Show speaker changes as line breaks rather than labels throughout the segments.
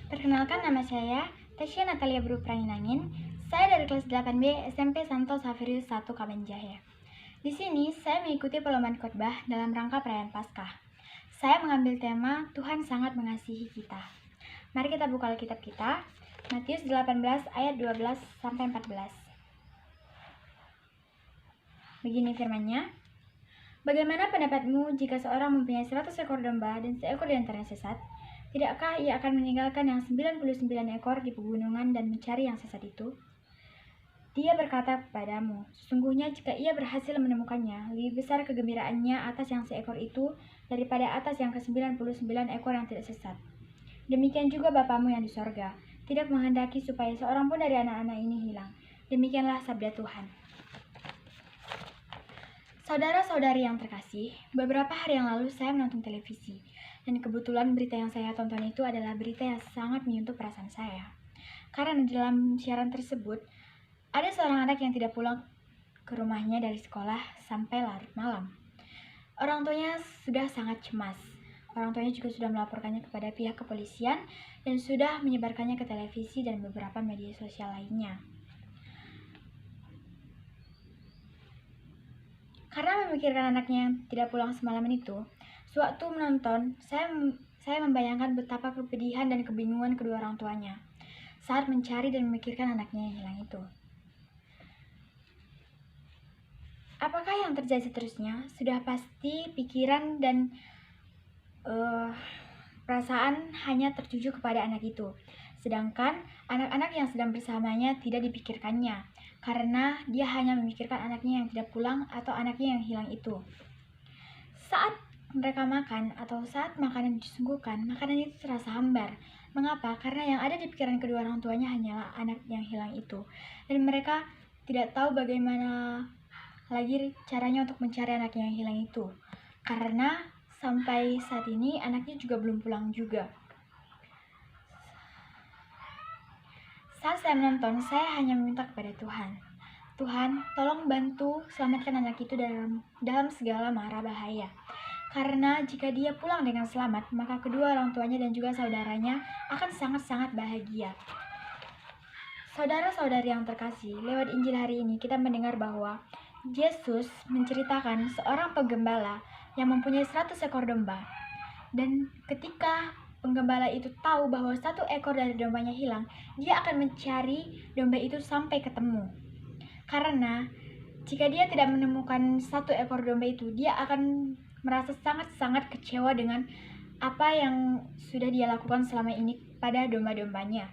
Perkenalkan, nama saya Tasya Natalia Bru Praninangin. Saya dari kelas 8B SMP Santo Saverius 1 Kabanjahe. Di sini saya mengikuti perlombaan khotbah dalam rangka perayaan Paskah. Saya mengambil tema Tuhan sangat mengasihi kita. Mari kita buka Alkitab kita, Matius 18 ayat 12 sampai 14. Begini firman-Nya. Bagaimana pendapatmu jika seorang mempunyai 100 ekor domba dan seekor di antaranya sesat? Tidakkah ia akan meninggalkan yang 99 ekor di pegunungan dan mencari yang sesat itu? Dia berkata kepadamu, sesungguhnya jika ia berhasil menemukannya, lebih besar kegembiraannya atas yang seekor itu daripada atas yang ke-99 ekor yang tidak sesat. Demikian juga Bapamu yang di sorga, tidak menghendaki supaya seorang pun dari anak-anak ini hilang. Demikianlah sabda Tuhan. Saudara-saudari yang terkasih, beberapa hari yang lalu saya menonton televisi, dan kebetulan berita yang saya tonton itu adalah berita yang sangat menyentuh perasaan saya. Karena dalam siaran tersebut, ada seorang anak yang tidak pulang ke rumahnya dari sekolah sampai larut malam. Orang tuanya sudah sangat cemas. Orang tuanya juga sudah melaporkannya kepada pihak kepolisian dan sudah menyebarkannya ke televisi dan beberapa media sosial lainnya. Karena memikirkan anaknya yang tidak pulang semalaman itu, sewaktu menonton, saya membayangkan betapa kepedihan dan kebingungan kedua orang tuanya saat mencari dan memikirkan anaknya yang hilang itu. Apakah yang terjadi seterusnya? Sudah pasti pikiran dan perasaan hanya tertuju kepada anak itu. Sedangkan anak-anak yang sedang bersamanya tidak dipikirkannya, karena dia hanya memikirkan anaknya yang tidak pulang atau anaknya yang hilang itu. Saat mereka makan atau saat makanan disuguhkan, makanan itu terasa hambar. Mengapa? Karena yang ada di pikiran kedua orang tuanya hanyalah anak yang hilang itu. Dan mereka tidak tahu bagaimana lagi caranya untuk mencari anaknya yang hilang itu. Karena sampai saat ini anaknya juga belum pulang juga. Saat saya menonton, saya hanya meminta kepada Tuhan. Tuhan, tolong bantu selamatkan anak itu dalam segala mara bahaya. Karena jika dia pulang dengan selamat, maka kedua orang tuanya dan juga saudaranya akan sangat-sangat bahagia. Saudara-saudari yang terkasih, lewat Injil hari ini kita mendengar bahwa Yesus menceritakan seorang penggembala yang mempunyai 100 ekor domba. Dan ketika penggembala itu tahu bahwa 1 ekor dari dombanya hilang, dia akan mencari domba itu sampai ketemu. Karena jika dia tidak menemukan 1 ekor domba itu, dia akan merasa sangat-sangat kecewa dengan apa yang sudah dia lakukan selama ini pada domba-dombanya.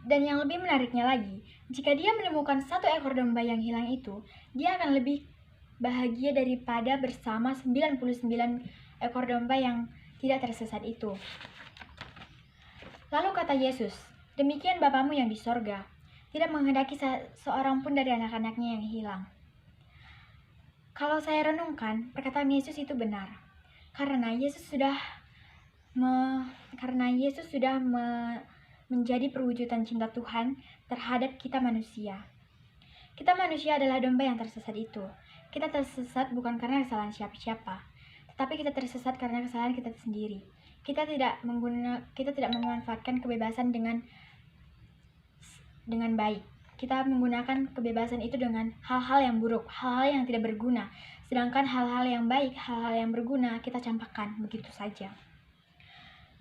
Dan yang lebih menariknya lagi, jika dia menemukan 1 ekor domba yang hilang itu, dia akan lebih bahagia daripada bersama 99 ekor domba yang tidak tersesat itu. Lalu kata Yesus, demikian Bapamu yang di sorga, tidak menghendaki seorang pun dari anak-anaknya yang hilang. Kalau saya renungkan, perkataan Yesus itu benar. Karena Yesus sudah menjadi perwujudan cinta Tuhan terhadap kita manusia. Kita manusia adalah domba yang tersesat itu. Kita tersesat bukan karena kesalahan siapa-siapa, tetapi kita tersesat karena kesalahan kita sendiri. Kita tidak memanfaatkan kebebasan dengan baik. Kita menggunakan kebebasan itu dengan hal-hal yang buruk, hal-hal yang tidak berguna. Sedangkan hal-hal yang baik, hal-hal yang berguna kita campakkan begitu saja.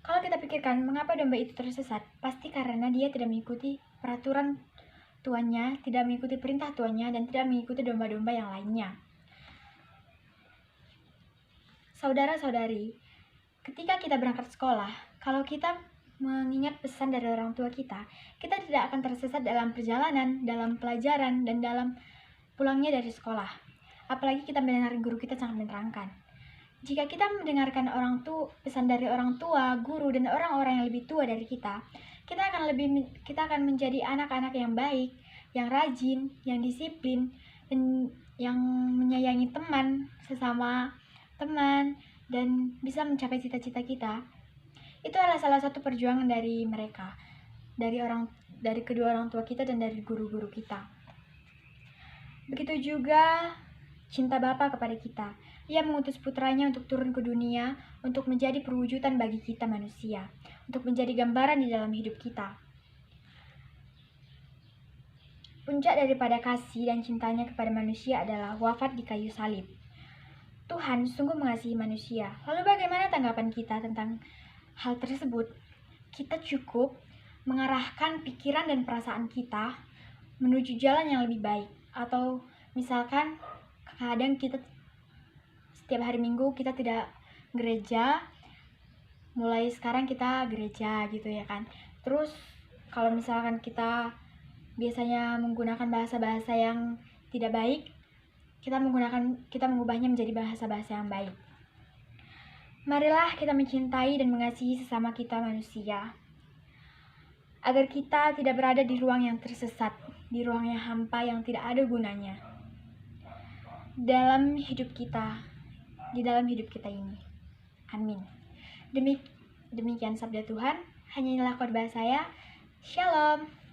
Kalau kita pikirkan mengapa domba itu tersesat, pasti karena dia tidak mengikuti peraturan tuannya, tidak mengikuti perintah tuannya, dan tidak mengikuti domba-domba yang lainnya. Saudara-saudari, ketika kita berangkat sekolah, kalau kita mengingat pesan dari orang tua kita tidak akan tersesat dalam perjalanan, dalam pelajaran, dan dalam pulangnya dari sekolah. Apalagi kita mendengar guru kita sangat menerangkan. Jika kita mendengarkan pesan dari orang tua, guru, dan orang-orang yang lebih tua dari kita akan menjadi anak-anak yang baik, yang rajin, yang disiplin, dan yang menyayangi teman, sesama teman, dan bisa mencapai cita-cita kita. Itu adalah salah satu perjuangan dari mereka, dari kedua orang tua kita dan dari guru-guru kita. Begitu juga cinta Bapa kepada kita. Ia mengutus putranya untuk turun ke dunia, untuk menjadi perwujudan bagi kita manusia, untuk menjadi gambaran di dalam hidup kita. Puncak daripada kasih dan cintanya kepada manusia adalah wafat di kayu salib. Tuhan sungguh mengasihi manusia. Lalu bagaimana tanggapan kita tentang hal tersebut? Kita cukup mengarahkan pikiran dan perasaan kita menuju jalan yang lebih baik. Atau misalkan kadang kita setiap hari Minggu kita tidak gereja, mulai sekarang kita gereja gitu ya kan. Terus kalau misalkan kita biasanya menggunakan bahasa-bahasa yang tidak baik, kita mengubahnya menjadi bahasa-bahasa yang baik. Marilah kita mencintai dan mengasihi sesama kita manusia, agar kita tidak berada di ruang yang tersesat, di ruang yang hampa yang tidak ada gunanya dalam hidup kita, di dalam hidup kita ini. Amin. Demikian sabda Tuhan. Hanya inilah khotbah saya. Shalom.